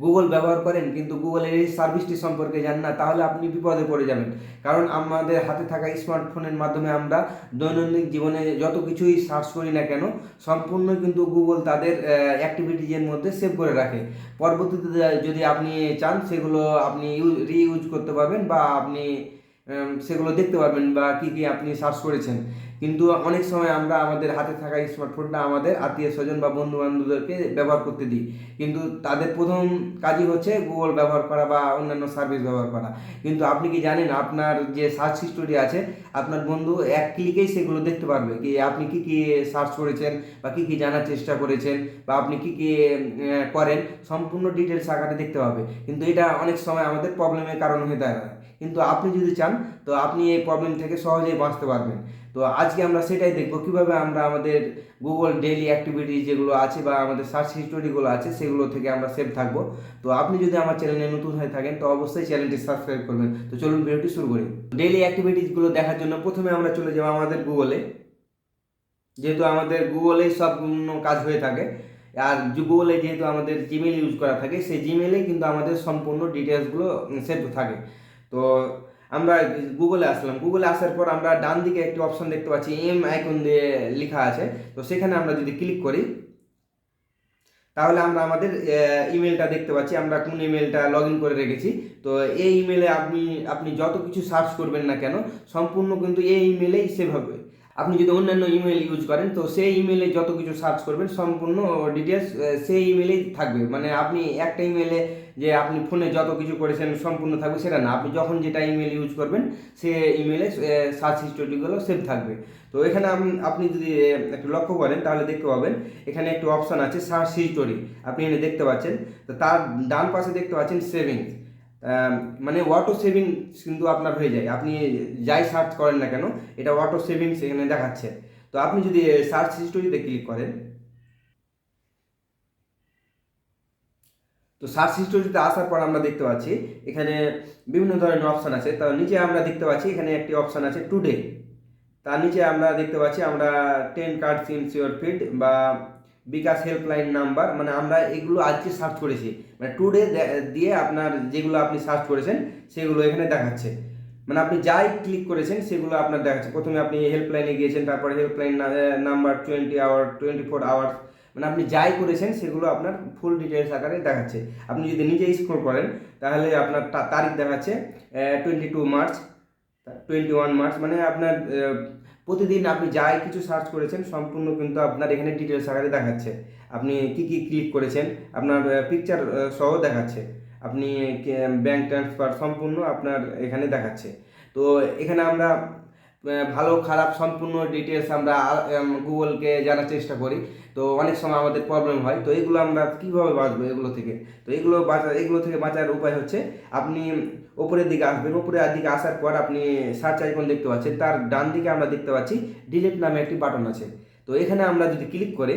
Google ব্যবহার করেন কিন্তু গুগলের এই সার্ভিসটি সম্পর্কে জানেন না, তাহলে আপনি বিপদে পড়ে যাবেন। কারণ আমাদের হাতে থাকা স্মার্টফোনের মাধ্যমে আমরা দৈনন্দিন জীবনে যত কিছুই সার্চ করি না কেন সম্পূর্ণ কিন্তু গুগল তাদের অ্যাক্টিভিটিজের মধ্যে সেভ করে রাখে। পরবর্তীতে যদি আপনি চান সেগুলো আপনি রিইউজ করতে পারবেন বা আপনি সেগুলো দেখতে পারবেন বা কী কী আপনি সার্চ করেছেন। কিন্তু অনেক সময় আমরা আমাদের হাতে থাকা স্মার্টফোনটা আমাদের আত্মীয় স্বজন বা বন্ধু বান্ধবদেরকে ব্যবহার করতে দিই, কিন্তু তাদের প্রথম কাজই হচ্ছে গুগল ব্যবহার করা বা অন্যান্য সার্ভিস ব্যবহার করা। কিন্তু আপনি কি জানেন আপনার যে সার্চ হিস্টোরি আছে আপনার বন্ধু এক ক্লিকেই সেগুলো দেখতে পারবে কি আপনি কি কি সার্চ করেছেন বা কি কি জানার চেষ্টা করেছেন বা আপনি কি কি করেন, সম্পূর্ণ ডিটেলস আকারে দেখতে পাবে। কিন্তু এটা অনেক সময় আমাদের প্রবলেমের কারণ হয়ে দাঁড়ায়। কিন্তু আপনি যদি চান তো আপনি এই প্রবলেম থেকে সহজেই বাঁচতে পারবেন। তো আজকে আমরা সেটাই দেখব কীভাবে আমরা আমাদের গুগল ডেইলি অ্যাক্টিভিটিস যেগুলো আছে বা আমাদের সার্চ হিস্টোরিগুলো আছে সেগুলো থেকে আমরা সেভ থাকবো। তো আপনি যদি আমার চ্যানেলে নতুন হয়ে থাকেন তো অবশ্যই চ্যানেলটি সাবস্ক্রাইব করবেন। তো চলুন ভিডিওটি শুরু করি। ডেইলি অ্যাক্টিভিটিসগুলো দেখার জন্য প্রথমে আমরা চলে যাবো আমাদের গুগলে, যেহেতু আমাদের গুগলেই সবগুলো কাজ হয়ে থাকে। আর গুগলে যেহেতু আমাদের জিমেল ইউজ করা থাকে সেই জিমেলেই কিন্তু আমাদের সম্পূর্ণ ডিটেলসগুলো সেভ থাকে। তো আমরা গুগলে আসলাম, গুগলে আসার পর আমরা ডান দিকে একটি অপশন দেখতে পাচ্ছি এম আইকন দিয়ে লেখা আছে। তো সেখানে আমরা যদি ক্লিক করি তাহলে আমরা আমাদের ইমেলটা দেখতে পাচ্ছি, আমরা কোন ইমেলটা লগ ইন করে রেখেছি। তো এই ইমেলে আপনি আপনি যত কিছু সার্চ করবেন না কেন সম্পূর্ণ কিন্তু এই ইমেলেই সেভ হবে। আপনি যদি অন্যান্য ইমেল ইউজ করেন তো সেই ইমেলে যত কিছু সার্চ করবেন সম্পূর্ণ ডিটেলস সেই ইমেলেই থাকবে। মানে আপনি একটা ইমেলে যে আপনি ফোনে যত কিছু করেছেন সম্পূর্ণ থাকবে সেটা না, আপনি যখন যেটা ইমেল ইউজ করবেন সে ইমেলে সার্চ হিস্টোরিগুলো সেভ থাকবে। তো এখানে আপনি যদি একটু লক্ষ্য করেন তাহলে দেখতে পাবেন এখানে একটি অপশান আছে সার্চ হিস্টোরি, আপনি এখানে দেখতে পাচ্ছেন। তো তার ডান পাশে দেখতে পাচ্ছেন সেভিংস, মানে অটো সেভিংস কিন্তু আপনার হয়ে যায়। আপনি যাই সার্চ করেন না কেন এটা অটো সেভিংস এখানে দেখাচ্ছে। তো আপনি যদি সার্চ হিস্টোরিতে ক্লিক করেন তো সার্চ হিস্টোরিতে আসার পর আমরা দেখতে পাচ্ছি এখানে বিভিন্ন ধরনের অপশান আছে। তার নিচে আমরা দেখতে পাচ্ছি এখানে একটি অপশান আছে টুডে, তার নিচে আমরা দেখতে পাচ্ছি আমরা 10 কার্ডস ইন ইওর ফিড বা বিকাশ হেল্পলাইন নাম্বার, মানে আমরা এগুলো আজকে সার্চ করেছি, মানে টুডে দিয়ে আপনার যেগুলো আপনি সার্চ করেছেন সেগুলো এখানে দেখাচ্ছে। মানে আপনি যাই ক্লিক করেছেন সেগুলো আপনার দেখাচ্ছে। প্রথমে আপনি হেল্পলাইনে গিয়েছেন, তারপরে হেল্পলাইন নাম্বার 24 আওয়ার্স, মানে আপনি যাই করেছেন সেগুলো আপনার ফুল ডিটেলস আকারে দেখাচ্ছে। আপনি যদি নিজে স্ক্রল করেন তাহলে আপনার তারিখ দেখাচ্ছে 22 মার্চ, 21 মার্চ, মানে আপনার প্রতিদিন আপনি যাই কিছু সার্চ করেছেন সম্পূর্ণ কিন্তু আপনার এখানে ডিটেলস আকারে দেখাচ্ছে। আপনি কি কি ক্লিক করেছেন আপনার পিকচার সহ দেখাচ্ছে, আপনি ব্যাংক ট্রান্সফার সম্পূর্ণ আপনার এখানে দেখাচ্ছে। তো এখানে আমরা ভালো খারাপ সম্পূর্ণ ডিটেলস আমরা গুগলকে জানার চেষ্টা করি। তো অনেক সময় আমাদের প্রবলেম হয়, তো এগুলো আমরা কীভাবে বাঁচবো এগুলো থেকে। তো এগুলো থেকে বাঁচার উপায় হচ্ছে আপনি ওপরের দিকে আসবেন, উপরের দিকে আসার পর আপনি সার্চ আইকন দেখতে পাচ্ছেন, তার ডান দিকে আমরা দেখতে পাচ্ছি ডিলিট নামে একটি বাটন আছে। তো এখানে আমরা যদি ক্লিক করি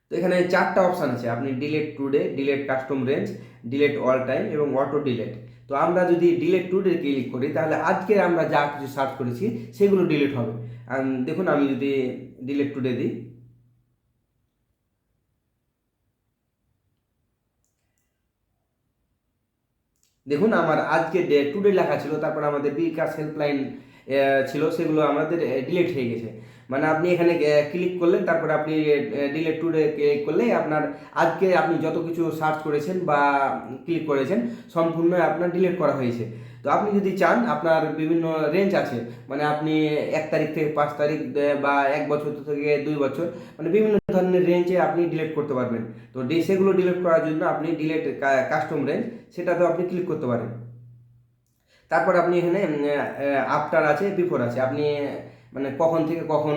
তো এখানে 4টা অপশান আছে, আপনি delete today, delete custom range, delete all time এবং অটো ডিলিট। তো আমরা যদি ডিলিট টুডে ক্লিক করি তাহলে আজকে আমরা যা কিছু সার্চ করেছি সেগুলো ডিলিট হবে। দেখুন আমি যদি ডিলিট টুডে দিই দেখুন আমার আজকে টুডে লেখা ছিল, তারপর আমাদের বিকাশ হেল্পলাইন ছিল সেগুলো আমাদের ডিলিট হয়ে গেছে। মানে আপনি এখানে ক্লিক করলেন তারপরে আপনি ডিলিট টুডে ক্লিক করলে আপনার আজকে আপনি যত কিছু সার্চ করেছেন বা ক্লিক করেছেন সম্পূর্ণ আপনার ডিলিট করা হয়েছে। তো আপনি যদি চান আপনার বিভিন্ন রেঞ্জ আছে, মানে আপনি 1 তারিখ থেকে 5 তারিখ বা 1 বছর থেকে 2 বছর, মানে বিভিন্ন ধরনের রেঞ্জে আপনি ডিলিট করতে পারবেন। তো সেগুলো ডিলিট করার জন্য আপনি ডিলিট কাস্টম রেঞ্জ সেটাতেও আপনি ক্লিক করতে পারেন। তারপর আপনি এখানে আফটার আছে, বিফোর আছে, আপনি মানে কখন থেকে কখন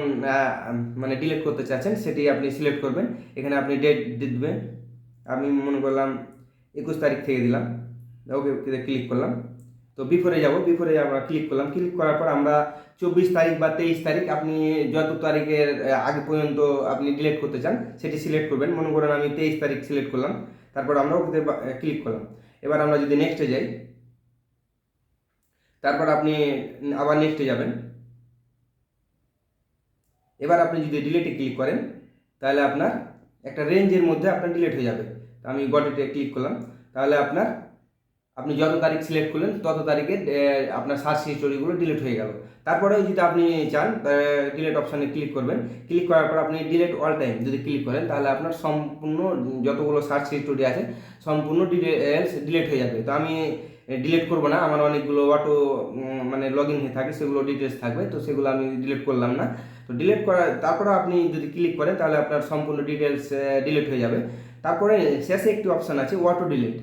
মানে ডিলিট করতে চাচ্ছেন সেটি আপনি সিলেক্ট করবেন। এখানে আপনি ডেট দিবেন, আমি মনে করলাম 21 তারিখ থেকে দিলাম, ওকে ক্লিক করলাম। তো বিফোরে যাব, বিফোরে আমরা ক্লিক করলাম, ক্লিক করার পর আমরা 24 তারিখ বা 23 তারিখ আপনি যত তারিখের আগে পর্যন্ত আপনি ডিলিট করতে চান সেটি সিলেক্ট করবেন। মনে করেন আমি 23 তারিখ সিলেক্ট করলাম, তারপর আমরা ওকে ক্লিক করলাম। এবার আমরা যদি নেক্সটে যাই তারপর আপনি আবার নেক্সটে যাবেন। এবার আপনি যদি ডিলিটে ক্লিক করেন তাহলে আপনার একটা রেঞ্জের মধ্যে আপনার ডিলিট হয়ে যাবে। তো আমি গটিতে ক্লিক করলাম। তাহলে আপনি যত তারিখ সিলেক্ট করলেন তত তারিখে আপনার সার্চ হিস্টোরিগুলো ডিলিট হয়ে গেল। তারপরেও যদি আপনি চান ডিলিট অপশানে ক্লিক করবেন। ক্লিক করার পর আপনি ডিলিট অল টাইম যদি ক্লিক করেন তাহলে আপনার সম্পূর্ণ যতগুলো সার্চ হিস্টোরি আছে সম্পূর্ণ ডিটেলস ডিলিট হয়ে যাবে। তো আমি ডিলিট করবো না, আমার অনেকগুলো অটো মানে লগ ইন হয়ে থাকে, সেগুলো ডিটেলস থাকবে, তো সেগুলো আমি ডিলিট করলাম না। তো ডিলিট করা তারপরে আপনি যদি ক্লিক করেন তাহলে আপনার সম্পূর্ণ ডিটেলস ডিলিট হয়ে যাবে। তারপরে শেষে একটি অপশান আছে অটো ডিলিট,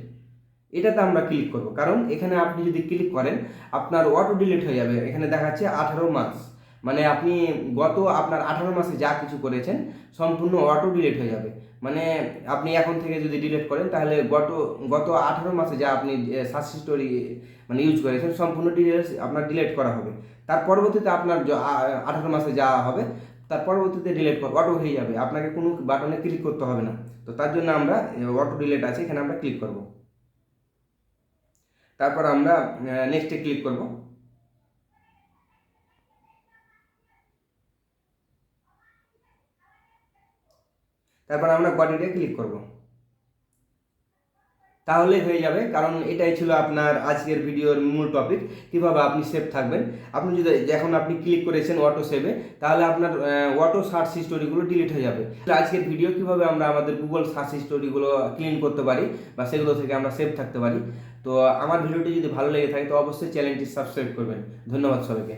এটাতে আমরা ক্লিক করব, কারণ এখানে আপনি যদি ক্লিক করেন আপনার অটো ডিলিট হয়ে যাবে। এখানে দেখাচ্ছে 18 মাস, মানে আপনি আপনার 18 মাসে যা কিছু করেছেন সম্পূর্ণ অটো ডিলিট হয়ে যাবে। মানে আপনি এখন থেকে যদি ডিলিট করেন তাহলে গত 18 মাসে যা আপনি সার্চ হিস্টোরি মানে ইউজ করেছেন সম্পূর্ণ ডিটেলস আপনার ডিলিট করা হবে। তার পরবর্তীতে আপনার 18 মাসে যা হবে তার পরবর্তীতে ডিলিট অটো হয়ে যাবে, আপনাকে কোনো বাটনে ক্লিক করতে হবে না। তো তার জন্য আমরা অটো ডিলিট আছে এখানে আমরা ক্লিক করব। তারপর আমরা নেক্সটে ক্লিক করব। তারপর আমরা গটিতে ক্লিক করব। তাহলে হয়ে যাবে, কারণ এটাই ছিল আপনার আজকের ভিডিওর মূল টপিক, কিভাবে আপনি সেভ থাকবেন। আপনি যদি এখন আপনি ক্লিক করেছেন অটো সেভে, তাহলে আপনার অটো সার্চ হিস্টোরিগুলো ডিলিট হয়ে যাবে। আজকের ভিডিও কিভাবে আমরা আমাদের গুগল সার্চ হিস্টোরিগুলো ক্লিন করতে পারি বা সেগুলো থেকে আমরা সেভ থাকতে পারি। তো আমার ভিডিওটি যদি ভালো লেগে থাকে তো অবশ্যই চ্যানেলটি সাবস্ক্রাইব করবেন। ধন্যবাদ সবাইকে।